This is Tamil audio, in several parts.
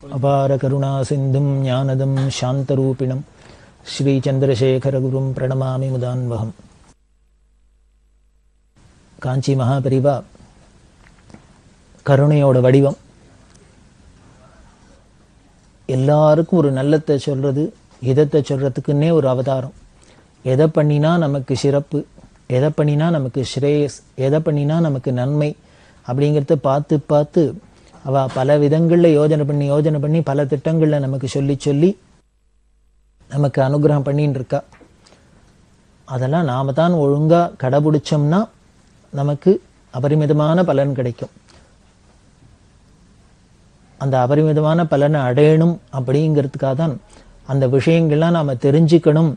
அபார கருணா சிந்தும் ஞானதம் சாந்தரூபிணம் ஸ்ரீ சந்திரசேகரகுரும் பிரணமாமி முதான்வகம். காஞ்சி மகாபெரிவா கருணையோட வடிவம். எல்லாருக்கும் ஒரு நல்லத்தை சொல்றது, இதத்தை சொல்றதுக்குன்னே ஒரு அவதாரம். எதை பண்ணினா நமக்கு சிறப்பு, எதை பண்ணினா நமக்கு ஸ்ரேயஸ், எதை பண்ணினா நமக்கு நன்மை அப்படிங்கிறத பார்த்து பார்த்து அவ பல விதங்களில் யோஜனை பண்ணி பல திட்டங்களில் நமக்கு சொல்லி நமக்கு அனுகிரகம் பண்ணின்னு இருக்கா. அதெல்லாம் நாம தான் ஒழுங்கா கடைபிடிச்சோம்னா நமக்கு அபரிமிதமான பலன் கிடைக்கும். அந்த அபரிமிதமான பலனை அடையணும் அப்படிங்கிறதுக்காக தான் அந்த விஷயங்கள்லாம் நாம தெரிஞ்சுக்கணும்,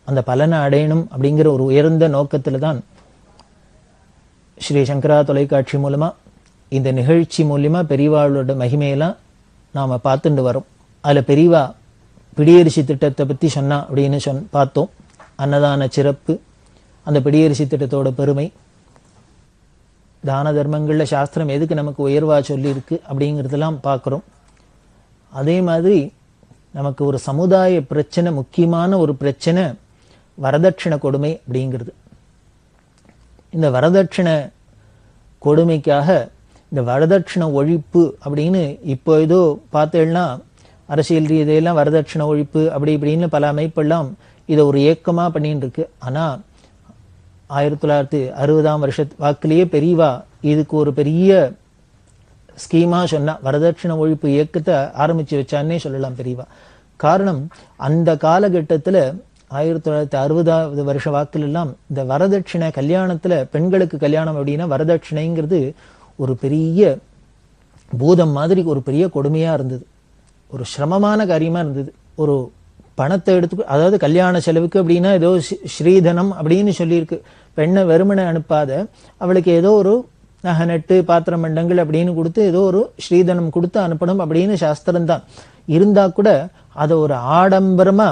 அந்த பலனை அடையணும் அப்படிங்கிற ஒரு உயர்ந்த நோக்கத்துல தான் ஸ்ரீ சங்கரா தொலைக்காட்சி மூலமா இந்த நிகழ்ச்சி மூலியமா பெரியவாளோட மகிமையெல்லாம் நாம பார்த்துட்டு வரோம். அதுல பெரியவா பிடியரிசி திட்டத்தை பத்தி சொன்னா அப்படின்னு பார்த்தோம். அன்னதான சிறப்பு, அந்த பிடியரிசி திட்டத்தோட பெருமை, தான தர்மங்கள்ல சாஸ்திரம் எதுக்கு நமக்கு உயர்வா சொல்லி இருக்கு அப்படிங்கிறதெல்லாம் பார்க்கிறோம். அதே மாதிரி நமக்கு ஒரு சமுதாய பிரச்சனை, முக்கியமான ஒரு பிரச்சனை வரதட்சணை கொடுமை அப்படிங்கிறது. இந்த வரதட்சணை கொடுமைக்காக இந்த வரதட்சணை ஒழிப்பு அப்படின்னு இப்போ ஏதோ பார்த்தேன்னா அரசியல் ரீதியெல்லாம் வரதட்சணை ஒழிப்பு அப்படி இப்படின்னு பல அமைப்பெல்லாம் இதை ஒரு ஏக்கமா பண்ணிட்டு இருக்கு. ஆனா 1960 வாக்கிலேயே பெரியவா இதுக்கு ஒரு பெரிய ஸ்கீமா சொன்னா, வரதட்சணை ஒழிப்பு இயக்கத்தை ஆரம்பிச்சு வச்சான்னே சொல்லலாம் பெரியவா. காரணம், அந்த காலகட்டத்துல 1960 வாக்குல எல்லாம் இந்த வரதட்சணை கல்யாணத்துல, பெண்களுக்கு கல்யாணம் அப்படின்னா வரதட்சணைங்கிறது ஒரு பெரிய பூதம் மாதிரி ஒரு பெரிய கொடுமையா இருந்தது, ஒரு சிரமமான காரியமா இருந்தது. ஒரு பணத்தை எடுத்து, அதாவது கல்யாண செலவுக்கு அப்படின்னா ஏதோ ஸ்ரீதனம் அப்படின்னு சொல்லியிருக்கு. பெண்ணை வெறுமனை அனுப்பாத, அவளுக்கு ஏதோ ஒரு நகை நட்டு பாத்திரம் மண்டங்கள் அப்படின்னு கொடுத்து ஏதோ ஒரு ஸ்ரீதனம் கொடுத்து அனுப்பணும் அப்படின்னு சாஸ்திரம் தான் இருந்தா கூட அதை ஒரு ஆடம்பரமா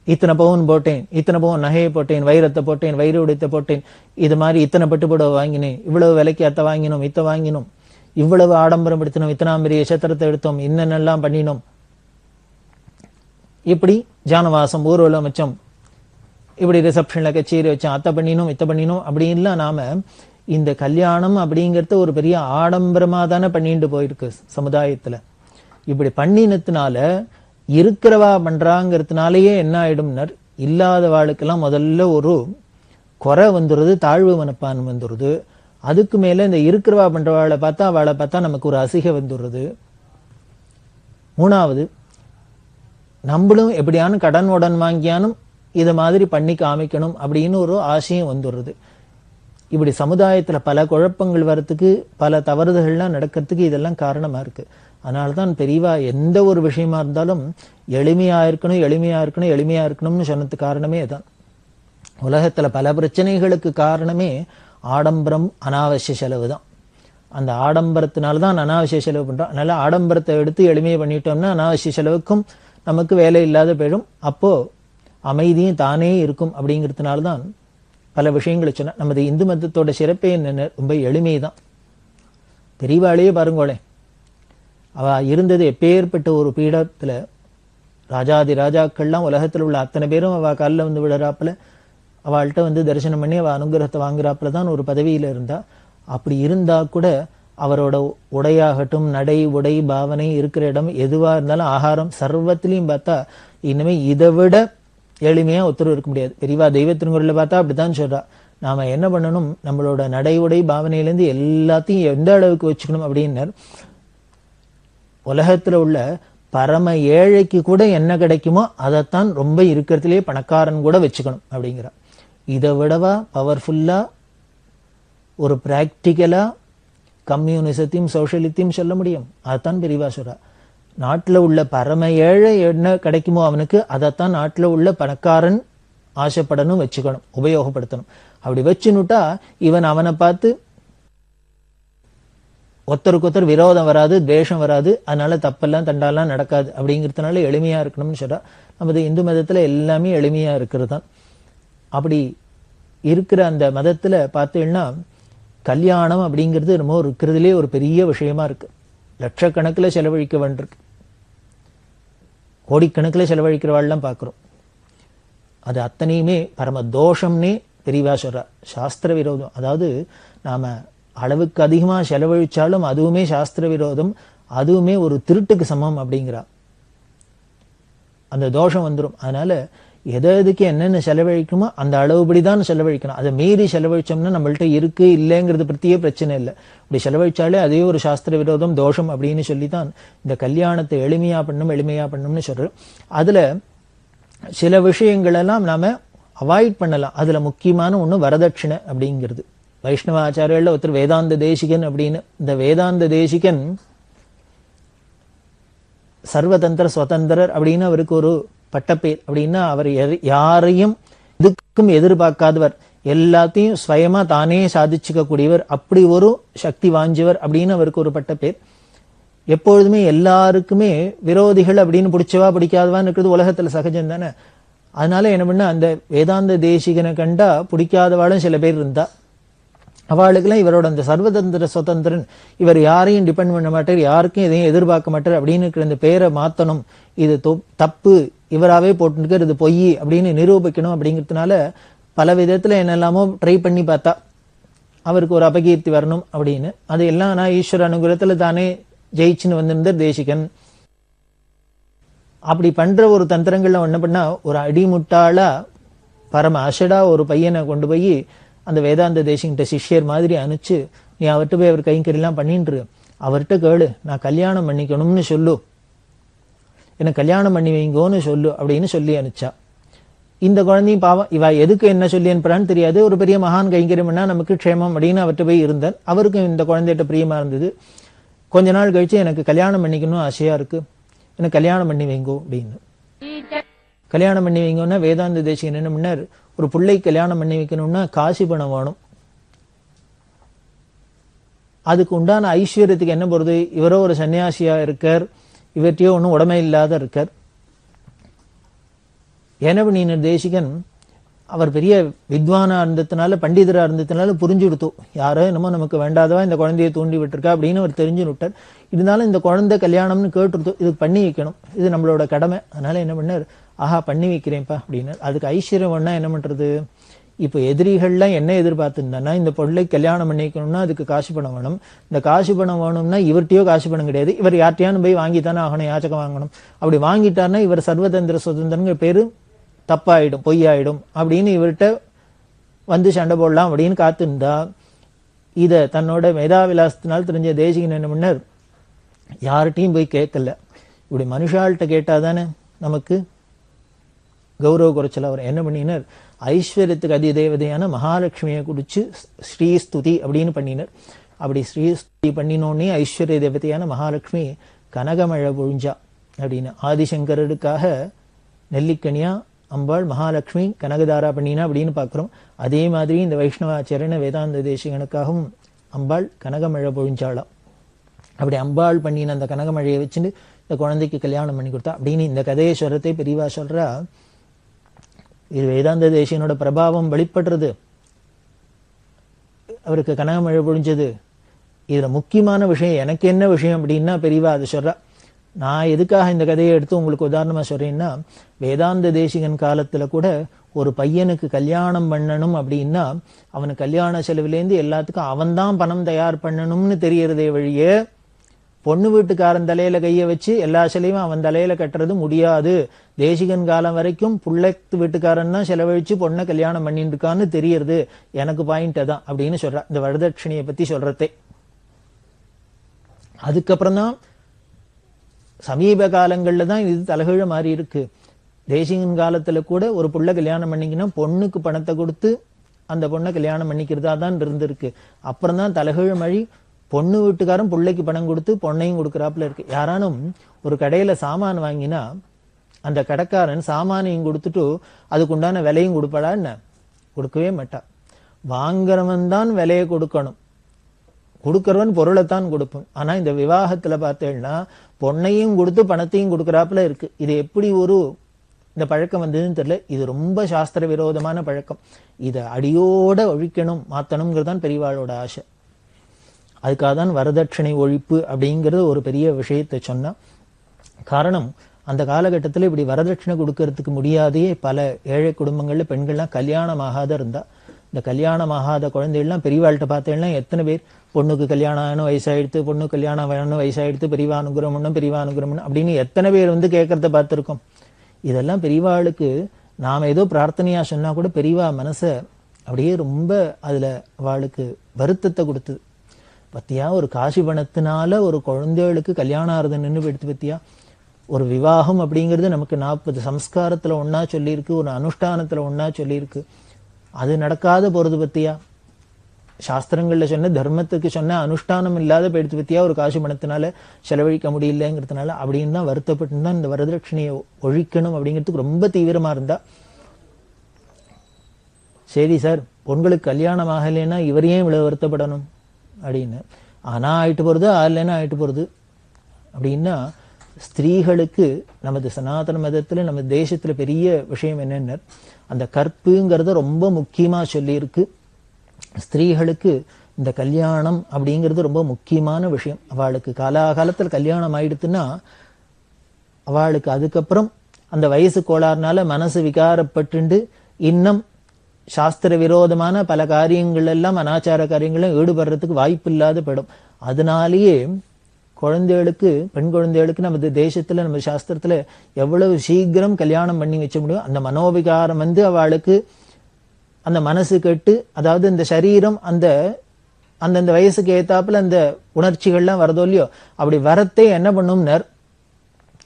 இத்தனை பவுன் போட்டேன், இத்தனை பவுன் நகையை போட்டேன், வைரத்தை போட்டேன், வைர உடைத்தை போட்டேன், இது மாதிரி இத்தனை பட்டுப்புடவை வாங்கினேன், இவ்வளவு விலைக்கு அத்தை வாங்கினோம், இத்த வாங்கினோம், இவ்வளவு ஆடம்பரம் எடுத்தோம், இத்தனாம் பெரிய சத்திரத்தை எடுத்தோம், இன்னென்னெல்லாம் பண்ணினோம், இப்படி ஜானவாசம் ஊர்வலம் வச்சோம், இப்படி ரிசப்ஷன்ல கச்சேரி வச்சோம், அத்தை பண்ணினோம், இத்த பண்ணினோம் அப்படின்லாம் நாம இந்த கல்யாணம் அப்படிங்கறத ஒரு பெரிய ஆடம்பரமா தானே பண்ணிட்டு போயிருக்கு சமுதாயத்துல. இப்படி பண்ணினதுனால இருக்கிறவா பண்றாங்கிறதுனாலயே என்ன ஆயிடும்னர், இல்லாத வாழ்க்கெல்லாம் முதல்ல ஒரு குறை வந்துடுது, தாழ்வு மனப்பான் வந்துடுது. அதுக்கு மேல இந்த இருக்கிறவா பண்றவாளை பார்த்தா நமக்கு ஒரு அசிகை வந்துடுறது. மூணாவது, நம்மளும் எப்படியான கடன் உடன் வாங்கியானும் இதை மாதிரி பண்ணி காமிக்கணும் அப்படின்னு ஒரு ஆசையும் வந்துடுறது. இப்படி சமுதாயத்துல பல குழப்பங்கள் வர்றதுக்கு, பல தவறுதல்கள்லாம் நடக்கிறதுக்கு இதெல்லாம் காரணமா இருக்கு. அதனால்தான் பெரியவா எந்த ஒரு விஷயமா இருந்தாலும் எளிமையா இருக்கணும்னு சொன்னது காரணமே தான். உலகத்துல பல பிரச்சனைகளுக்கு காரணமே ஆடம்பரம், அனாவசிய செலவு தான். அந்த ஆடம்பரத்தினால்தான் அனாவசிய செலவு பண்றோம். அதனால ஆடம்பரத்தை எடுத்து எளிமையை பண்ணிட்டோம்னா அனாவசிய செலவுக்கும் நமக்கு வேலை இல்லாத போயிடும், அப்போ அமைதியும் தானே இருக்கும். அப்படிங்கிறதுனால்தான் பல விஷயங்களை சொன்ன. நமது இந்து மதத்தோட சிறப்பே என்ன, ரொம்ப எளிமைதான். பெரியவாளையே பாருங்களே, அவ இருந்தது எப்பேற்பட்ட ஒரு பீடத்துல, ராஜாதி ராஜாக்கள்லாம் உலகத்துல உள்ள அத்தனை பேரும் அவ காலில் வந்து விடுறாப்புல, அவள்கிட்ட வந்து தரிசனம் பண்ணி அவ அனுகிரகத்தை வாங்குறாப்புல தான் ஒரு பதவியில இருந்தா. அப்படி இருந்தா கூட அவரோட உடையாகட்டும், நடை உடை பாவனை, இருக்கிற இடம் எதுவா இருந்தாலும், ஆகாரம், சர்வத்திலையும் பார்த்தா இனிமே இதை விட எளிமையா ஒருத்தர் இருக்க முடியாது. பெரியவா தெய்வ திருங்குறள்ல பார்த்தா அப்படித்தான் சொல்றா. நாம என்ன பண்ணணும், நம்மளோட நடை உடை பாவனையிலேருந்து எல்லாத்தையும் எந்த அளவுக்கு வச்சுக்கணும் அப்படின்னா, உலகத்துல உள்ள பரம ஏழைக்கு கூட என்ன கிடைக்குமோ அதைத்தான் ரொம்ப இருக்கிறதுலேயே பணக்காரன் கூட வச்சுக்கணும் அப்படிங்கிற. இதை விடவா பவர்ஃபுல்லா ஒரு பிராக்டிக்கலா கம்யூனிசத்தையும் சோசியலித்தையும் சொல்ல முடியும்? அதைத்தான் பெரியவா சொல்றா. நாட்டுல உள்ள பரம ஏழை என்ன கிடைக்குமோ அவனுக்கு அதைத்தான் நாட்டுல உள்ள பணக்காரன் ஆசைப்படணும், வச்சுக்கணும், உபயோகப்படுத்தணும். அப்படி வச்சுனுட்டா இவன் அவனை பார்த்து ஒருத்தருக்கு ஒருத்தர் விரோதம் வராது, துவேஷம் வராது, அதனால தப்பெல்லாம் தண்டாலாம் நடக்காது. அப்படிங்கிறதுனால எளிமையா இருக்கணும்னு சொல்றா. நமது இந்து மதத்துல எல்லாமே எளிமையா இருக்கிறது தான். அப்படி இருக்கிற அந்த மதத்துல பார்த்தீங்கன்னா கல்யாணம் அப்படிங்கிறது நம்ம இருக்கிறதுலே ஒரு பெரிய விஷயமா இருக்கு. லட்சக்கணக்கில் செலவழிக்க வேண்டியிருக்கு, கோடிக்கணக்கில் செலவழிக்கிறவாள்லாம் பார்க்குறோம். அது அத்தனையுமே பரம தோஷம்னே பெரியவா சொல்றா. சாஸ்திர விரோதம். அதாவது நாம அளவுக்கு அதிகமாக செலவழிச்சாலும் அதுவுமே சாஸ்திர விரோதம், அதுவுமே ஒரு திருட்டுக்கு சமம் அப்படிங்கிறா. அந்த தோஷம் வந்துடும். அதனால எதுக்கு என்னென்ன செலவழிக்குமோ அந்த அளவுபடிதான் செலவழிக்கணும். அதை மீறி செலவழிச்சோம்னா நம்மள்ட்ட இருக்கு இல்லைங்கிறது பற்றியே பிரச்சனை இல்லை. இப்படி செலவழிச்சாலே அதே ஒரு சாஸ்திர விரோதம் தோஷம் அப்படின்னு சொல்லித்தான் இந்த கல்யாணத்தை எளிமையா பண்ணணும்னு சொல்றோம். அதுல சில விஷயங்கள் எல்லாம் நாம அவாய்ட் பண்ணலாம். அதுல முக்கியமான ஒண்ணு வரதட்சணை அப்படிங்கிறது. வைஷ்ணவ ஆச்சாரியர்கள் ஒருத்தர் வேதாந்த தேசிகன் அப்படின்னு, இந்த வேதாந்த தேசிகன் சர்வதந்திர சுதந்திரர் அப்படின்னு அவருக்கு ஒரு பட்டப்பேர். அப்படின்னா அவர் யாரையும் இதுக்கும் எதிர்பார்க்காதவர், எல்லாத்தையும் ஸ்வயமா தானே சாதிச்சுக்க கூடியவர், அப்படி ஒரு சக்தி வாஞ்சவர் அப்படின்னு அவருக்கு ஒரு பட்டப்பேர். எப்பொழுதுமே எல்லாருக்குமே விரோதிகள் அப்படின்னு பிடிச்சவா பிடிக்காதவான்னு இருக்கிறது உலகத்துல சகஜம் தானே. அதனால என்ன பண்ண, அந்த வேதாந்த தேசிகனை கண்டா பிடிக்காதவாளும் சில பேர் இருந்தா, அவளுக்கெல்லாம் இவரோட அந்த சர்வதந்திர சுதந்திரன், இவர் யாரையும் டிபெண்ட் பண்ண மாட்டார், யாருக்கும் எதையும் எதிர்பார்க்க மாட்டார் அப்படின்னு இருக்கிற இந்த பேரை மாத்தணும், இது தப்பு, இவராகவே போட்டுருக்கார், இது பொய் அப்படின்னு நிரூபிக்கணும் அப்படிங்கிறதுனால பல விதத்துல என்னெல்லாமோ ட்ரை பண்ணி பார்த்தா அவருக்கு ஒரு அபகீர்த்தி வரணும் அப்படின்னு. அது எல்லாம் நான் ஈஸ்வர அனுகிரகத்துல தானே ஜெயிச்சுன்னு வந்திருந்த தேசிகன். அப்படி பண்ற ஒரு தந்திரங்கள்ல என்ன பண்ணா, ஒரு அடிமுட்டாளா பரம அசடா ஒரு பையனை கொண்டு போய் அந்த வேதாந்த தேசிகிட்ட சிஷ்யர் மாதிரி அனுப்பிச்சு, நீ அவர்கிட்ட போய் அவர் கைங்கரியெல்லாம் பண்ணிட்டு அவர்கிட்ட கேளு, நான் கல்யாணம் பண்ணிக்கணும்னு சொல்லு, எனக்கு கல்யாணம் பண்ணி வைங்கோன்னு சொல்லு அப்படின்னு சொல்லி அனுப்பிச்சா. இந்த குழந்தையும் பாவம், இவ எதுக்கு என்ன சொல்லி அனுப்புறான்னு தெரியாது, ஒரு பெரிய மகான் கைங்கரியம் பண்ணா நமக்கு க்ஷேமம் அப்படின்னு அவர்கிட்ட போய் இருந்தார். அவருக்கும் இந்த குழந்தைகிட்ட பிரியமா இருந்தது. கொஞ்ச நாள் கழிச்சு எனக்கு கல்யாணம் பண்ணிக்கணும் ஆசையா இருக்கு, எனக்கு கல்யாணம் பண்ணி வைங்கோ அப்படின்னு. கல்யாணம் பண்ணி வைங்கன்னா வேதாந்த தேசிகன் என்ன பண்ணார், ஒரு பிள்ளை கல்யாணம் பண்ணி வைக்கணும்னா காசி பணம் வேணும். அதுக்கு உண்டான ஐஸ்வர்யத்துக்கு என்ன போறது, இவரோ ஒரு சன்னியாசியா இருக்கார், இவர்கிட்டயோ ஒன்றும் உடமை இல்லாத இருக்கார். என்ன பண்ணின தேசிகன், அவர் பெரிய வித்வானா இருந்ததுனால பண்டிதரா இருந்ததுனால புரிஞ்சு கொடுத்தோம், யாரோ என்னமோ நமக்கு வேண்டாதவா இந்த குழந்தையை தூண்டி விட்டுருக்கா அப்படின்னு அவர் தெரிஞ்சு விட்டார். இருந்தாலும் இந்த குழந்தை கல்யாணம்னு கேட்டுருத்தோம், இதுக்கு பண்ணி வைக்கணும், இது நம்மளோட கடமை. அதனால என்ன பண்ணார், ஆஹா பண்ணி வைக்கிறேன்ப்பா அப்படின்னு. அதுக்கு ஐஸ்வர்யம் ஒன்னா என்ன பண்றது, இப்போ எதிரிகள்லாம் என்ன எதிர்பார்த்துருந்தான்னா, இந்த பொருளை கல்யாணம் பண்ணிக்கணும்னா அதுக்கு காசு பணம் வேணும், இந்த காசு பணம் வேணும்னா இவர்கிட்டயோ காசு பணம் கிடையாது, இவர் யார்ட்டையானு போய் வாங்கித்தானே ஆகணும், யாச்சகம் வாங்கணும். அப்படி வாங்கிட்டாருன்னா இவர் சர்வதந்திர சுதந்திரங்கிற பேரு தப்பாயிடும், பொய்யாயிடும் அப்படின்னு இவர்கிட்ட வந்து சண்டை போடலாம் அப்படின்னு காத்திருந்தா, இத தன்னோட மேதாவிலாசத்தினால் தெரிஞ்ச தேசிகன் என்ன பண்ணார், யார்கிட்டையும் போய் கேட்கல. இப்படி மனுஷால்கிட்ட கேட்டாதானே நமக்கு கௌரவ குறைச்சல். அவர் என்ன பண்ணினார், ஐஸ்வர்யத்துக்கு அதிதேவதையான மகாலட்சுமியை குடிச்சு ஸ்ரீஸ்துதி அப்படின்னு பண்ணினார். அப்படி ஸ்ரீஸ்துதி பண்ணினோடனே ஐஸ்வர்ய தேவதையான மகாலட்சுமி கனகமழை பொழிஞ்சா அப்படின்னு. ஆதிசங்கரருக்காக நெல்லிக்கனியா அம்பாள் மகாலட்சுமி கனகதாரா பண்ணினா அப்படின்னு பார்க்குறோம். அதே மாதிரி இந்த வைஷ்ணவாச்சாரியன வேதாந்த தேசிகனுக்காகவும் அம்பாள் கனகமழை பொழிஞ்சாளாம். அப்படி அம்பாள் பண்ணின அந்த கனகமழையை வச்சுட்டு இந்த குழந்தைக்கு கல்யாணம் பண்ணி கொடுத்தா அப்படின்னு இந்த கதையை சொல்றதை பெரியவா சொல்றா. இது வேதாந்த தேசிகனோட பிரபாவம் வெளிப்படுறது, அவருக்கு கனகமழை பொழிஞ்சது. இதுல முக்கியமான விஷயம், எனக்கு என்ன விஷயம் அப்படின்னா பெரியவா அது சொல்றா. நான் எதுக்காக இந்த கதையை எடுத்து உங்களுக்கு உதாரணமா சொல்றேன்னா, வேதாந்த தேசிகன் காலத்துல கூட ஒரு பையனுக்கு கல்யாணம் பண்ணணும் அப்படின்னா அவனுக்கு கல்யாண செலவுலேருந்து எல்லாத்துக்கும் அவன் தான் பணம் தயார் பண்ணணும்னு தெரியறதே வழிய, பொண்ணு வீட்டுக்காரன் தலையில கைய வச்சு எல்லா செலவையும் அவன் தலையில கட்டுறது முடியாது. தேசிகன் காலம் வரைக்கும் புள்ளத்து வீட்டுக்காரன் தான் செலவழிச்சு பொண்ணை கல்யாணம் பண்ணிட்டு இருக்கான்னு தெரியறது. எனக்கு பாயிண்ட் அதான் அப்படின்னு சொல்றா இந்த வரதட்சணையை பத்தி சொல்றதே. அதுக்கப்புறம் தான் சமீப காலங்கள்ல தான் இது தலைகீழ மாறி இருக்கு. தேசிகன் காலத்துல கூட ஒரு புள்ள கல்யாணம் பண்ணிங்கன்னா பொண்ணுக்கு பணத்தை கொடுத்து அந்த பொண்ணை கல்யாணம் பண்ணிக்கிறதா தான் இருந்திருக்கு. அப்புறம் தான் தலைகீழ மழி பொண்ணு வீட்டுக்காரன் பிள்ளைக்கு பணம் கொடுத்து பொண்ணையும் கொடுக்குறாப்புல இருக்கு. யாரானும் ஒரு கடையில சாமான் வாங்கினா அந்த கடைக்காரன் சாமானையும் கொடுத்துட்டு அதுக்கு உண்டான விலையும் கொடுப்பாடா என்ன? கொடுக்கவே மாட்டா. வாங்குறவன் தான் விலையை கொடுக்கணும், கொடுக்கறவன் பொருளைத்தான் கொடுப்போம். ஆனா இந்த விவாகத்துல பார்த்தேன்னா பொண்ணையும் கொடுத்து பணத்தையும் கொடுக்குறாப்புல இருக்கு. இது எப்படி ஒரு இந்த பழக்கம் வந்ததுன்னு தெரியல. இது ரொம்ப சாஸ்திர விரோதமான பழக்கம். இதை அடியோட ஒழிக்கணும், மாத்தணுங்கிறதான் பெரியவாளோட ஆசை. அதுக்காக தான் வரதட்சணை ஒழிப்பு அப்படிங்கிறது ஒரு பெரிய விஷயத்தை சொன்னா. காரணம், அந்த காலகட்டத்தில் இப்படி வரதட்சணை கொடுக்கறதுக்கு முடியாதே பல ஏழை குடும்பங்கள்ல பெண்கள்லாம் கல்யாணம் ஆகாத இருந்தா. இந்த கல்யாணம் ஆகாத குழந்தைகள்லாம் பெரியவாள்கிட்ட பார்த்தேன்னா எத்தனை பேர் பொண்ணுக்கு கல்யாணம் ஆகணும் வயசாயிடுத்து, பொண்ணு கல்யாணம் வேணும் வயசாயிடுத்து, பெரியவா அனுகிரகம்னு பெரியவா அனுகிரகம்னு அப்படின்னு எத்தனை பேர் வந்து கேட்கறத பார்த்துருக்கோம். இதெல்லாம் பெரியவாளுக்கு நாம ஏதோ பிரார்த்தனையா சொன்னா கூட பெரியவா மனசை அப்படியே ரொம்ப அதுல அவளுக்கு வருத்தத்தை கொடுத்தது. பத்தியா, ஒரு காசி பணத்தினால ஒரு குழந்தைகளுக்கு கல்யாணம் ஆறுது நின்று எடுத்து பத்தியா. ஒரு விவாகம் அப்படிங்கிறது நமக்கு 40 சம்ஸ்காரத்துல ஒன்னா சொல்லியிருக்கு, ஒரு அனுஷ்டானத்துல ஒன்னா சொல்லியிருக்கு. அது நடக்காத போறது பத்தியா. சாஸ்திரங்கள்ல சொன்ன தர்மத்துக்கு சொன்ன அனுஷ்டானம் இல்லாத போயிடுத்து பத்தியா, ஒரு காசு பணத்தினால செலவழிக்க முடியலங்கிறதுனால அப்படின்னு தான் வருத்தப்பட்டு தான் இந்த வரதட்சணையை ஒழிக்கணும் அப்படிங்கிறதுக்கு ரொம்ப தீவிரமா இருந்தா. சரி சார், பொண்களுக்கு கல்யாணம் ஆகலைன்னா இவரையே இவ்வளவு வருத்தப்படணும் அப்படின்னு. ஆனா ஆயிட்டு போறது, ஆகலைன்னா ஆயிட்டு போறது அப்படின்னா, ஸ்திரீகளுக்கு நமது சனாதன மதத்துல நம்ம தேசத்துல பெரிய விஷயம் என்னென்ன, அந்த கற்புங்கிறத ரொம்ப முக்கியமா சொல்லியிருக்கு. ஸ்திரீகளுக்கு இந்த கல்யாணம் அப்படிங்கிறது ரொம்ப முக்கியமான விஷயம். அவளுக்கு காலாகாலத்தில் கல்யாணம் ஆயிடுத்துன்னா அவளுக்கு அதுக்கப்புறம் அந்த வயசு கோளாறுனால மனசு விகாரப்பட்டு இன்னும் சாஸ்திர விரோதமான பல காரியங்கள் எல்லாம் அனாச்சார காரியங்களும் ஈடுபடுறதுக்கு வாய்ப்பு இல்லாத போயிடும். அதனாலேயே குழந்தைகளுக்கு, பெண் குழந்தைகளுக்கு நமது தேசத்துல நம்ம சாஸ்திரத்துல எவ்வளவு சீக்கிரம் கல்யாணம் பண்ணி வச்ச முடியும். அந்த மனோவிகாரம் வந்து அவளுக்கு அந்த மனசு கெட்டு, அதாவது இந்த சரீரம் அந்த அந்தந்த வயசுக்கு ஏத்தாப்புல அந்த உணர்ச்சிகள்லாம் வரதோ இல்லையோ, அப்படி வரத்தே என்ன பண்ணும்னர்,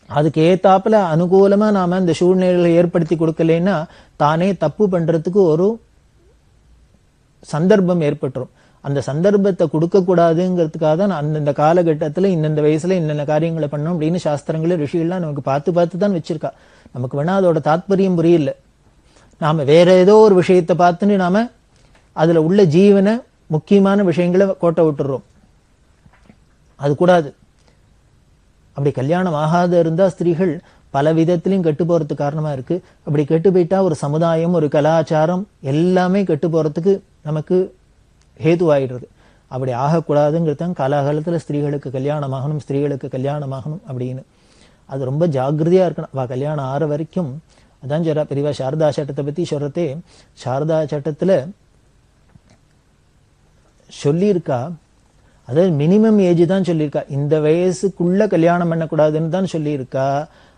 அதுக்கு ஏத்தாப்புல அனுகூலமா நாம இந்த சூழ்நிலைகளை ஏற்படுத்தி கொடுக்கலைன்னா தானே தப்பு பண்றதுக்கு ஒரு சந்தர்ப்பம் ஏற்பட்டுரும். அந்த சந்தர்ப்பத்தை கொடுக்க கூடாதுங்கிறதுக்காக தான் அந்தந்த காலகட்டத்துல இந்தந்த வயசுல இன்னென்ன காரியங்களை பண்ணணும் அப்படின்னு சாஸ்திரங்கள ரிஷிகள்லாம் நமக்கு பார்த்து பார்த்து தான் வச்சிருக்கா. நமக்கு வேணா அதோட தாத்பரியம் புரியல. நாம வேற ஏதோ ஒரு விஷயத்தை பார்த்துன்னு நாம அதுல உள்ள ஜீவனை முக்கியமான விஷயங்களை கோட்டை விட்டுறோம். அது கூடாது. அப்படி கல்யாணம் ஆகாத இருந்தா ஸ்திரீகள் பல விதத்திலையும் கெட்டு போறதுக்கு காரணமா இருக்கு. அப்படி கெட்டு போயிட்டா ஒரு சமுதாயம், ஒரு கலாச்சாரம் எல்லாமே கெட்டு போறதுக்கு நமக்கு ஹேதுவாயிடுறது. அப்படி ஆகக்கூடாதுங்கிறது காலாகாலத்துல ஸ்திரீகளுக்கு கல்யாணம் ஆகணும், ஸ்திரீகளுக்கு கல்யாணம் ஆகணும் அப்படின்னு அது ரொம்ப ஜாக்கிரதையா இருக்கணும். அவ கல்யாணம் ஆற வரைக்கும் அதான் சொல்றா பெரியவா. சாரதா சட்டத்தை பத்தி சொல்றதே, சாரதா சட்டத்துல சொல்லியிருக்கா, அதாவது மினிமம் ஏஜ் தான் சொல்லியிருக்கா. இந்த வயசுக்குள்ள கல்யாணம் பண்ணக்கூடாதுன்னு தான் சொல்லியிருக்கா.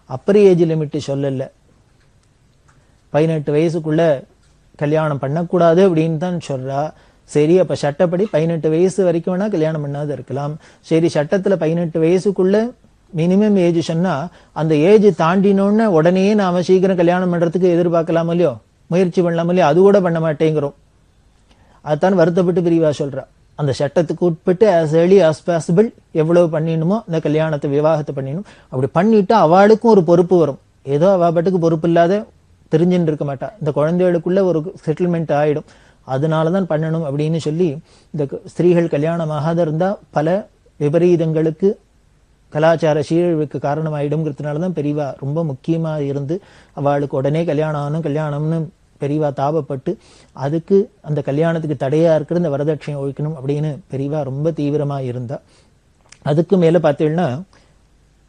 அப்பர் ஏஜ் லிமிட் சொல்லல. 18 வயசுக்குள்ள கல்யாணம் பண்ணக்கூடாது அப்படின்னு தான் சொல்றா. சரி, அப்ப சட்டப்படி 18 வயசு வரைக்கும் வேணா கல்யாணம் பண்ணாத இருக்கலாம். சரி, சட்டத்துல 18 வயசுக்குள்ள மினிமம் ஏஜ் சொன்னா அந்த ஏஜ் தாண்டினோன்னு உடனே நாம சீக்கிரம் கல்யாணம் பண்றதுக்கு எதிர்பார்க்கலாம் இல்லையோ, முயற்சி பண்ணலாம் இல்லையோ, அது கூட பண்ண மாட்டேங்கிறோம். அதுதான் வருத்தப்பட்டு பிரிவா சொல்றா. அந்த சட்டத்துக்கு உட்பட்டு as early as possible எவ்வளவு பண்ணிடணுமோ அந்த கல்யாணத்தை, விவாகத்தை பண்ணிடணும். அப்படி பண்ணிட்டு அவளுக்கும் ஒரு பொறுப்பு வரும். ஏதோ அவ பாட்டுக்கு பொறுப்பு இல்லாத தெரிஞ்சுட்டு இருக்க மாட்டா. இந்த குழந்தைகளுக்குள்ள ஒரு செட்டில்மெண்ட் ஆயிடும். அதனாலதான் பண்ணணும் அப்படின்னு சொல்லி இந்த ஸ்திரீகள் கல்யாணம் ஆகாத இருந்தா பல விபரீதங்களுக்கு, கலாச்சார சீரழிவுக்கு காரணமாயிடும்ங்கிறதுனாலதான் பெரியவா ரொம்ப முக்கியமா இருந்து அவளுக்கு உடனே கல்யாணம் ஆகணும் கல்யாணம்னு பெரியவா தாபப்பட்டு அதுக்கு அந்த கல்யாணத்துக்கு தடையா இருக்கிற இந்த வரதட்சணை ஒழிக்கணும் அப்படின்னு பெரியவா ரொம்ப தீவிரமா இருந்தா. அதுக்கு மேல பார்த்தீங்கன்னா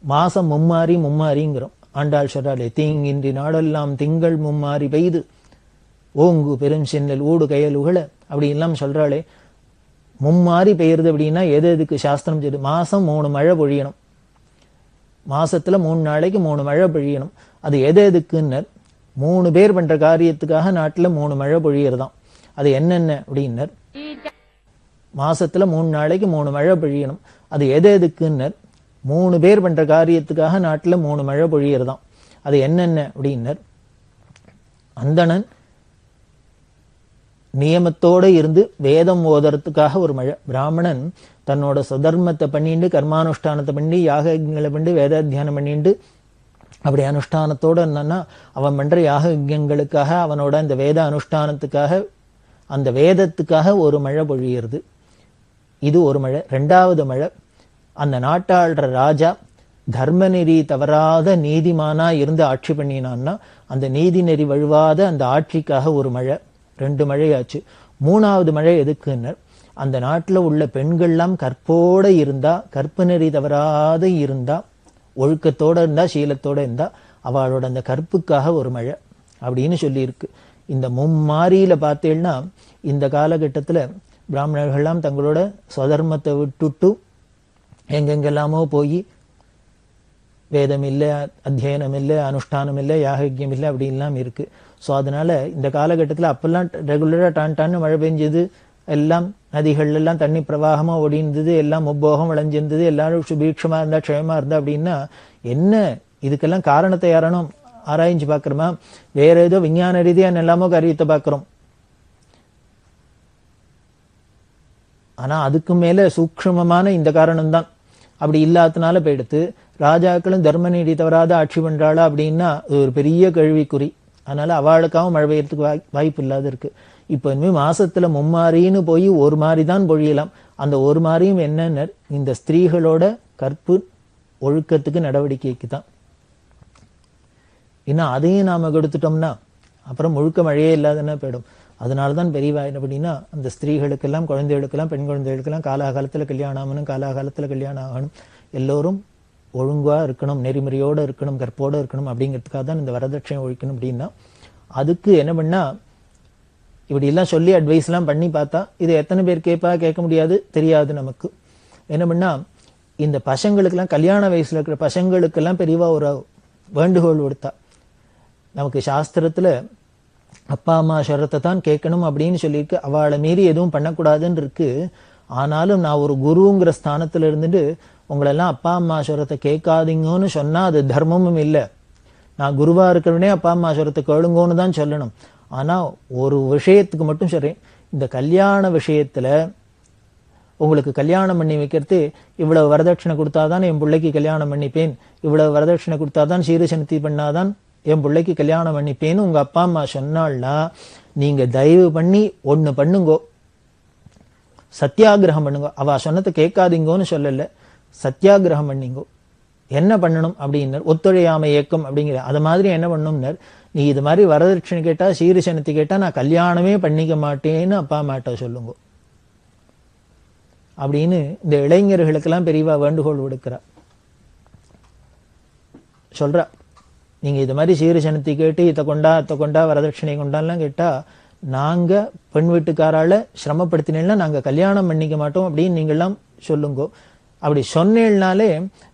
மாசம் மும்மாரிங்கிறோம். ஆண்டாள் சொல்றாளே, தீங்கின்றி நாடெல்லாம் திங்கள் மும்மாரி பெய்து ஓங்கு பெரும் சென்னல் ஊடு கயல் உகழ அப்படி எல்லாம் சொல்றாளே. மும்மாரி பெய்யுறது அப்படின்னா எது எதுக்கு சாஸ்திரம் சொல்லுது? மாசம் 3 மழை பொழியணும். மாசத்துல 3 நாளைக்கு 3 மழை பொழியணும். அது எது எதுக்குன்னர், 3 பேர் பண்ற காரியத்துக்காக நாட்டுல 3 மழை பொழியறதாம். அது என்னென்ன அப்படின்னர், மாசத்துல 3 நாளைக்கு 3 மழை பொழியணும். அது எது எதுக்குன்னர், 3 பேர் பண்ற காரியத்துக்காக நாட்டுல 3 மழை பொழியறதாம். அது என்னென்ன அப்படின்னர், அந்தணன் நியமத்தோட இருந்து வேதம் ஓதுறதுக்காக ஒரு மழை, பிராமணன் தன்னோட சுதர்மத்தை பண்ணிட்டு கர்மானுஷ்டானத்தை பண்ணி யாகங்களை பண்ணி வேதாத்தியானம் பண்ணிட்டு அப்படி அனுஷ்டானத்தோட என்னன்னா அவன் பண்ற யாகங்களுக்காக அவனோட அந்த வேத அனுஷ்டானத்துக்காக அந்த வேதத்துக்காக ஒரு மழை பொழியிறது. இது ஒரு மழை. 2வது மழை, அந்த நாட்டாளுற ராஜா தர்ம நெறி தவறாத நீதிமானா இருந்து ஆட்சி பண்ணினான்னா அந்த நீதி நெறி வழுவாத அந்த ஆட்சிக்காக ஒரு மழை. 2 மழையாச்சு. 3வது மழை எதுக்குன்னர், அந்த நாட்டில் உள்ள பெண்கள்லாம் கற்போட இருந்தா, கற்பு நெறி தவறாத இருந்தா, ஒழுக்கத்தோட இருந்தா, சீலத்தோட இருந்தா, அவளோட அந்த கற்புக்காக ஒரு மழை அப்படின்னு சொல்லியிருக்கு. இந்த மும்மாரியில பார்த்தேன்னா இந்த காலகட்டத்தில் பிராமணர்கள்லாம் தங்களோட ஸ்வதர்மத்தை விட்டுட்டு எங்கெங்கெல்லாமோ போய் வேதம் இல்லை, அத்தியனம் இல்லை, அனுஷ்டானம் இல்லை, யாகக்கியம் இல்லை அப்படின்லாம் இருக்கு. ஸோ அதனால இந்த காலகட்டத்தில் அப்பெல்லாம் ரெகுலராக டான்னு மழை பெஞ்சது, எல்லாம் நதிகள் எல்லாம் தண்ணி பிரவாகமாக ஓடிந்தது, எல்லாம் முப்போகம் விளைஞ்சிருந்தது, எல்லாரும் சுபீட்சமாக இருந்தா க்ஷேமா இருந்தா அப்படின்னா என்ன இதுக்கெல்லாம் காரணத்தை யாரணும் ஆராய்ஞ்சு பார்க்குறோமா? வேற ஏதோ விஞ்ஞான ரீதியாக எல்லாமோ காரியத்தை பார்க்குறோம். ஆனா அதுக்கு மேல சூக்ஷ்மமான இந்த காரணம்தான். அப்படி இல்லாதனால போயிடுத்து. ராஜாக்களும் தர்ம நீதி தவறாத ஆட்சி பண்றாளா அப்படின்னா அது ஒரு பெரிய கேள்விக்குறி. அதனால அவளுக்காகவும் மழை பெய்யறதுக்கு வாய்ப்பு இல்லாத இருக்கு. இப்ப இனிமே மாசத்துல மும்மாரின்னு போய் ஒரு மாதிரி தான் பொழியலாம். அந்த ஒரு மாதிரியும் என்னன்னு இந்த ஸ்திரீகளோட கற்பு ஒழுக்கத்துக்கு நடவடிக்கைக்கு தான். இன்னும் அதையும் நாம கொடுத்துட்டோம்னா அப்புறம் முழுக்க மழையே இல்லாதன்னா போயிடும். அதனாலதான் பெரியவா என்ன அப்படின்னா அந்த ஸ்திரீகளுக்கெல்லாம், குழந்தைகளுக்கெல்லாம், பெண் குழந்தைகளுக்கெல்லாம் காலாகாலத்துல கல்யாணம் ஆகணும், காலாகாலத்துல கல்யாணம் ஆகணும், எல்லோரும் ஒழுங்கா இருக்கணும், நெறிமுறையோட இருக்கணும், கற்போட இருக்கணும் அப்படிங்கிறதுக்காக தான் இந்த வரதட்சணை ஒழிக்கணும். அப்படின்னா அதுக்கு என்ன பண்ணா இப்படி எல்லாம் சொல்லி அட்வைஸ் எல்லாம் பண்ணி பார்த்தா இது எத்தனை பேர் கேட்க முடியாது, தெரியாது நமக்கு. என்ன பண்ணா இந்த பசங்களுக்கெல்லாம் கல்யாண வயசுல இருக்கிற பசங்களுக்கெல்லாம் பெரியவா ஒரு வேண்டுகோள் கொடுத்தா. நமக்கு சாஸ்திரத்துல அப்பா அம்மா ஷரத்தை தான் கேட்கணும் அப்படின்னு சொல்லியிருக்கு. அவளை மீறி எதுவும் பண்ணக்கூடாதுன்னு இருக்கு. ஆனாலும் நான் ஒரு குருங்கிற ஸ்தானத்துல இருந்துட்டு உங்களெல்லாம் அப்பா அம்மா ஷரத்தை கேட்காதீங்கன்னு சொன்னா அது தர்மமும் இல்லை. நான் குருவா இருக்கிறவனே அப்பா அம்மா ஷரத்தை கேளுங்கன்னு தான் சொல்லணும். ஆனா ஒரு விஷயத்துக்கு மட்டும் சரி, இந்த கல்யாண விஷயத்துல உங்களுக்கு கல்யாணம் பண்ணி வைக்கிறது, இவ்வளவு வரதட்சணை கொடுத்தாதான் என் பிள்ளைக்கு கல்யாணம் பண்ணிப்பேன், இவ்வளவு வரதட்சணை கொடுத்தாதான் சீரசனத்தி பண்ணாதான் என் பிள்ளைக்கு கல்யாணம் பண்ணிப்பேன்னு உங்க அப்பா அம்மா சொன்னாள்னா நீங்க தயவு பண்ணி ஒண்ணு பண்ணுங்கோ, சத்தியாகிரகம் பண்ணுங்க. அவ சொன்னதை கேட்காதீங்கன்னு சொல்லல, சத்தியாகிரகம் பண்ணிங்கோ. என்ன பண்ணணும் அப்படின்னு ஒத்துழையாமை இயக்கம் அப்படிங்கிற அது மாதிரி என்ன பண்ணணும்னர், நீ இது மாதிரி வரதட்சணை கேட்டா, சீரசனத்தி கேட்டா நான் கல்யாணமே பண்ணிக்க மாட்டேன்னு அப்பா அம்மாட்ட சொல்லுங்க அப்படின்னு இந்த இளைஞர்களுக்கெல்லாம் பெரியவா வேண்டுகோள் விடுக்கிறா. சொல்றா, நீங்க இது மாதிரி சீரசனத்தி கேட்டு இதை கொண்டா அத்தை கொண்டா வரதட்சணை கொண்டாலாம் கேட்டா நாங்க பெண் வீட்டுக்காரால சிரமப்படுத்தினா நாங்க கல்யாணம் பண்ணிக்க மாட்டோம் அப்படின்னு நீங்கெல்லாம் சொல்லுங்கோ. அப்படி சொன்னேன்னாலே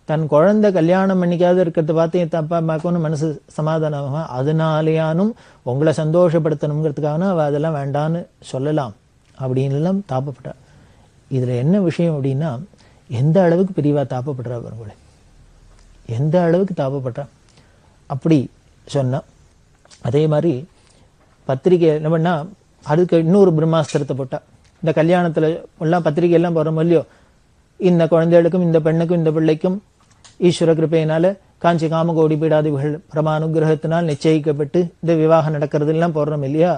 தன் குழந்தை கல்யாணம் பண்ணிக்காத இருக்கிறத பார்த்து என் அப்பா அம்மாக்குன்னு மனசு சமாதானமாக, அதனாலேயானும் உங்களை சந்தோஷப்படுத்தணுங்கிறதுக்காக அவ அதெல்லாம் வேண்டான்னு சொல்லலாம் அப்படின்னு எல்லாம் தாப்பப்பட்டா. இதுல என்ன விஷயம் அப்படின்னா எந்த அளவுக்கு பெரியவா தாப்பப்படுறா பாருங்களே, எந்த அளவுக்கு தாப்பப்படுறா அப்படி சொன்னா. அதே மாதிரி பத்திரிகை என்ன பண்ணா அதுக்கு இன்னொரு பிரம்மாஸ்திரத்தை போட்டா. இந்த கல்யாணத்துல எல்லாம் பத்திரிகை எல்லாம் போறோம் இல்லையோ, இந்த குழந்தைகளுக்கும் இந்த பெண்ணுக்கும் இந்த பிள்ளைக்கும் ஈஸ்வர கிருப்பையினால காஞ்சி காமகோடி பீடாதிகள் பரமானுகிரகத்தினால் நிச்சயிக்கப்பட்டு இந்த விவாகம் நடக்கிறது எல்லாம் போடுறோம் இல்லையா.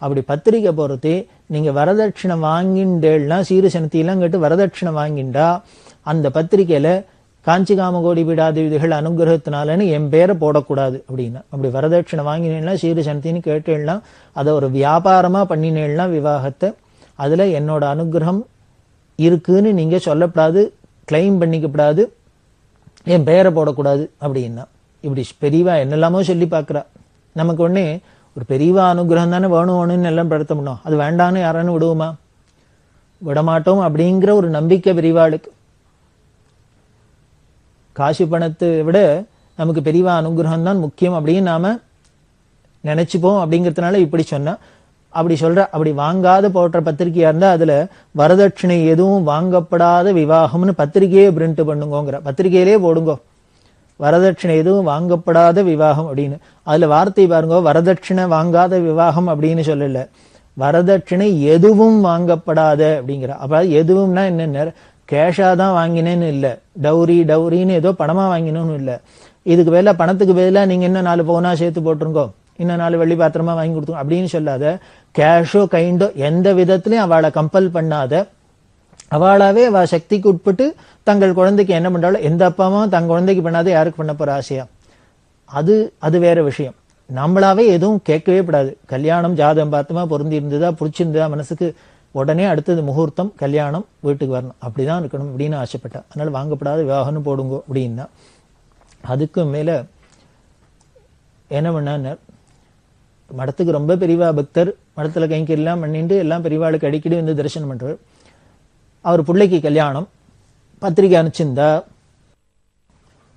அப்படி பத்திரிகை போறதே நீங்க வரதட்சணை வாங்கிண்டேன்னா, சீரசனத்திலாம் கேட்டு வரதட்சணை வாங்கிண்டா அந்த பத்திரிகையில காஞ்சி காமகோடி பீடாதிவிதிகள் அனுகிரகத்தினாலன்னு என் பேரை போடக்கூடாது அப்படின்னா. அப்படி வரதட்சணை வாங்கினேன்னா, சீரசனத்தின்னு கேட்டேன்னா, அதை ஒரு வியாபாரமா பண்ணினேன்னா விவாகத்தை, அதுல என்னோட அனுகிரகம் இருக்குன்னு நீங்க சொல்லப்படாது, கிளைம் பண்ணிக்கப்படாது, என் பெயரை போடக்கூடாது அப்படின்னா. இப்படி பெரியவா என்னெல்லாமோ சொல்லி பார்க்குறா. நமக்கு உடனே ஒரு பெரியவா அனுகிரகம் தானே வேணும்னு எல்லாம் படுத்தணும், அது வேண்டான்னு யாரானு விடுவோமா? விடமாட்டோம் அப்படிங்கிற ஒரு நம்பிக்கை பெரியவாளுக்கு. காசு பணத்தை விட நமக்கு பெரியவா அனுகிரகம் தான் முக்கியம் அப்படின்னு நாம நினைச்சுப்போம். அப்படிங்கிறதுனால இப்படி சொன்னா. அப்படி சொல்ற, அப்படி வாங்காத போடுற பத்திரிகையா இருந்தா அதுல வரதட்சணை எதுவும் வாங்கப்படாத விவாகம்னு பத்திரிகையே பிரிண்ட் பண்ணுங்கிற, பத்திரிகையிலே போடுங்கோ வரதட்சணை எதுவும் வாங்கப்படாத விவாகம் அப்படின்னு. அதுல வார்த்தை பாருங்க, வரதட்சணை வாங்காத விவாகம் அப்படின்னு சொல்லல, வரதட்சணை எதுவும் வாங்கப்படாத அப்படிங்கிற. அப்ப எதுவும்னா என்ன, கேஷா தான் வாங்கினேன்னு இல்லை, டவுரின்னு ஏதோ பணமா வாங்கினோன்னு இல்லை. இதுக்கு பதிலா பணத்துக்கு பதிலா நீங்க இன்னும் 4 பவுனா சேர்த்து போட்டுருங்கோ, இன்னும் 4 வெள்ளி பாத்திரமா வாங்கி கொடுத்தோம் அப்படின்னு சொல்லாத. கேஷோ கைண்டோ எந்த விதத்திலையும் அவளை கம்பல் பண்ணாத, அவளாவே அவ சக்திக்கு உட்பட்டு தங்கள் குழந்தைக்கு என்ன பண்றாலும், எந்த அப்பாவும் தன் குழந்தைக்கு பண்ணாத யாருக்கு பண்ண போற ஆசையா, அது வேற விஷயம். நம்மளாவே எதுவும் கேட்கவே கூடாது. கல்யாணம் ஜாதகம் பார்த்தோமா, பொருந்தி இருந்ததா, பிடிச்சிருந்ததா, மனசுக்கு உடனே அடுத்தது முகூர்த்தம், கல்யாணம், வீட்டுக்கு வரணும், அப்படிதான் இருக்கணும் அப்படின்னு ஆசைப்பட்டா. அதனால வாங்கப்படாத விவாகம்னு போடுங்கோ அப்படின்னா. அதுக்கும் மேல என்ன பண்ணார், மடத்துக்கு ரொம்ப பெரியவா பக்தர், மடத்துல கைங்கெல்லாம் பண்ணிட்டு எல்லாம் பெரியவாளுக்கு அடிக்கடி வந்து தரிசனம் பண்றார். அவர் பிள்ளைக்கு கல்யாணம், பத்திரிகை அனுப்பிச்சிருந்தா.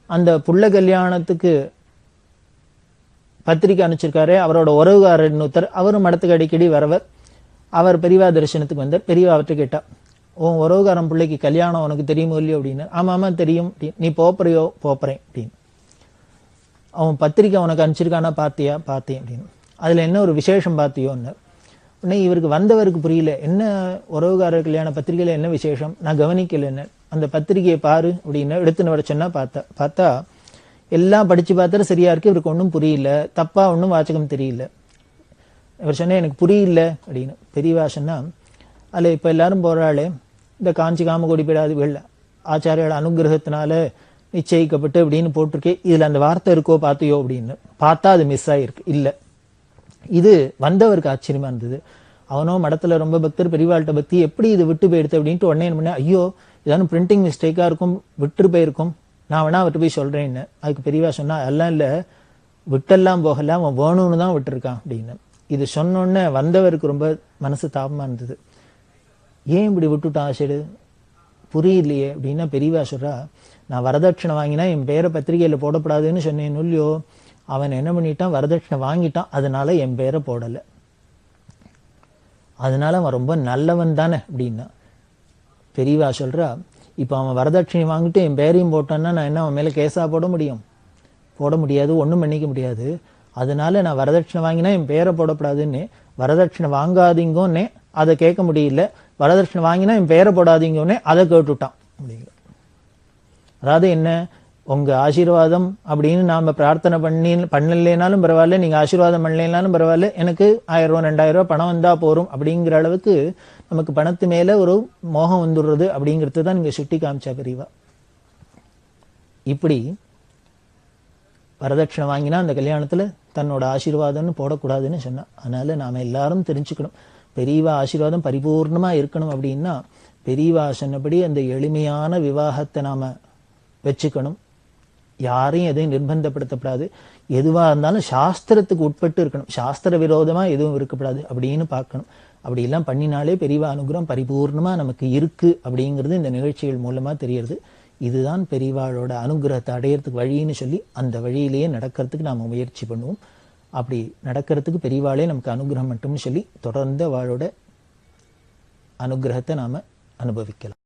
அந்த புள்ள கல்யாணத்துக்கு பத்திரிகை அனுப்பிச்சிருக்காரு. அவரோட உறவுகாரர் இன்னொருத்தர், அவரும் மடத்துக்கு அடிக்கடி வரவர். அவர் பெரியவா தரிசனத்துக்கு வந்தார். பெரியவா அவர்கிட்ட கேட்டா, உன் உறவுகாரன் பிள்ளைக்கு கல்யாணம் உனக்கு தெரியுமோ இல்லையோ அப்படின்னு. ஆமா தெரியும். நீ போப்பறையோ? போப்பறேன் அப்படின்னு. அவன் பத்திரிக்கை உனக்கு அனுப்பிச்சிருக்கானா? பாத்தியா? பார்த்தேன் அப்படின்னு. அதுல என்ன ஒரு விசேஷம் பார்த்தியோன்னு. உடனே இவருக்கு வந்தவருக்கு புரியல, என்ன உறவுகாரர் கல்யாண பத்திரிகையில என்ன விசேஷம், நான் கவனிக்கல. என்ன அந்த பத்திரிகையை பாரு அப்படின்னு எடுத்துன்னு வர சொன்னா. பார்த்தா எல்லாம் படிச்சு பார்த்தாலும் சரியா இருக்கு, இவருக்கு ஒன்றும் புரியல, தப்பா ஒன்றும் வாசகம் தெரியல. இவர் சொன்ன எனக்கு புரியல அப்படின்னு. பெரியவா சொன்னா, அதில் இப்போ எல்லாரும் போறாளே, இந்த காஞ்சி காமகோடி பீடாதி வெள்ள ஆச்சாரியோட அனுகிரகத்தினால நிச்சயிக்கப்பட்டு அப்படின்னு போட்டிருக்கே, இதுல அந்த வார்த்தை இருக்கோ பார்த்தியோ அப்படின்னு. பார்த்தா அது மிஸ் ஆயிருக்கு. இல்ல, இது வந்தவருக்கு ஆச்சரியமா இருந்தது. அவனோ மடத்துல ரொம்ப பக்தர், பெரியவாள்கிட்ட பக்தி, எப்படி இது விட்டு போயிடுது அப்படின்ட்டு உடனே என்ன பண்ண, ஐயோ இதானும் பிரிண்டிங் மிஸ்டேக்கா இருக்கும், விட்டு போயிருக்கும், நான் வேணா அவர்கிட்ட போய் சொல்றேன்னு. அதுக்கு பெரியவா சொன்னா, எல்லாம் இல்ல, விட்டெல்லாம் போகல, அவன் வேணும்னு தான் விட்டுருக்கான் அப்படின்னு. இது சொன்னோடனே வந்தவருக்கு ரொம்ப மனசு தாபமா இருந்தது. ஏன் இப்படி விட்டுட்டான் சரி புரியலையே அப்படின்னா. பெரியவா சொல்றா, நான் வரதட்சணை வாங்கினா என் பேரை பத்திரிகையில போடப்படாதுன்னு சொன்னேன் இல்லையோ, அவன் என்ன பண்ணிட்டான், வரதட்சணை வாங்கிட்டான், அதனால என் பேரை போடல, அதனால அவன் ரொம்ப நல்லவன் தானே அப்படின்னா. பெரியவா சொல்றா, இப்ப அவன் வரதட்சணை வாங்கிட்டு என் பேரையும் போட்டான்னா நான் என்ன அவன் மேல கேஸா போட முடியும்? போட முடியாது, ஒண்ணும் பண்ணிக்க முடியாது. அதனால நான் வரதட்சணை வாங்கினா என் பேரை போடப்படாதுன்னு, வரதட்சணை வாங்காதீங்கன்னே அதை கேட்க முடியல, வரதட்சணை வாங்கினா என் பேரை போடாதீங்கன்னே அதை கேட்டுட்டான் அப்படிங்கிற. அதாவது என்ன, உங்க ஆசீர்வாதம் அப்படின்னு நாம பிரார்த்தனை பண்ணலைனாலும் பரவாயில்ல, நீங்க ஆசீர்வாதம் பண்ணலைனாலும் பரவாயில்ல, எனக்கு 1000 ரூபா 2000 ரூபாய் பணம் வந்தா போறோம் அப்படிங்கிற அளவுக்கு நமக்கு பணத்து மேல ஒரு மோகம் வந்துடுறது அப்படிங்கிறது தான் நீங்க சுட்டி காமிச்சா பெரியவா. இப்படி வரதட்சணை வாங்கினா அந்த கல்யாணத்துல தன்னோட ஆசீர்வாதம்னு போடக்கூடாதுன்னு சொன்னா. அதனால நாம எல்லாரும் தெரிஞ்சுக்கணும், பெரியவா ஆசீர்வாதம் பரிபூர்ணமா இருக்கணும் அப்படின்னா பெரியவா சொன்னபடி அந்த எளிமையான விவாகத்தை நாம வச்சுக்கணும். யாரையும் எதையும் நிர்பந்தப்படுத்தப்படாது. எதுவா இருந்தாலும் சாஸ்திரத்துக்கு உட்பட்டு இருக்கணும், சாஸ்திர விரோதமா எதுவும் இருக்கப்படாது அப்படின்னு பார்க்கணும். அப்படி எல்லாம் பண்ணினாலே பெரியவா அனுகிரகம் பரிபூர்ணமா நமக்கு இருக்கு அப்படிங்கிறது இந்த நிகழ்ச்சிகள் மூலமா தெரியறது. இதுதான் பெரியவாளோட அனுகிரகத்தை அடையறதுக்கு வழின்னு சொல்லி அந்த வழியிலேயே நடக்கிறதுக்கு நாம முயற்சி பண்ணுவோம். அப்படி நடக்கிறதுக்கு பெரியவாளே நமக்கு அனுகிரகம் மட்டும்னு சொல்லி தொடர்ந்து அவளோட அனுகிரகத்தை நாம அனுபவிக்கலாம்.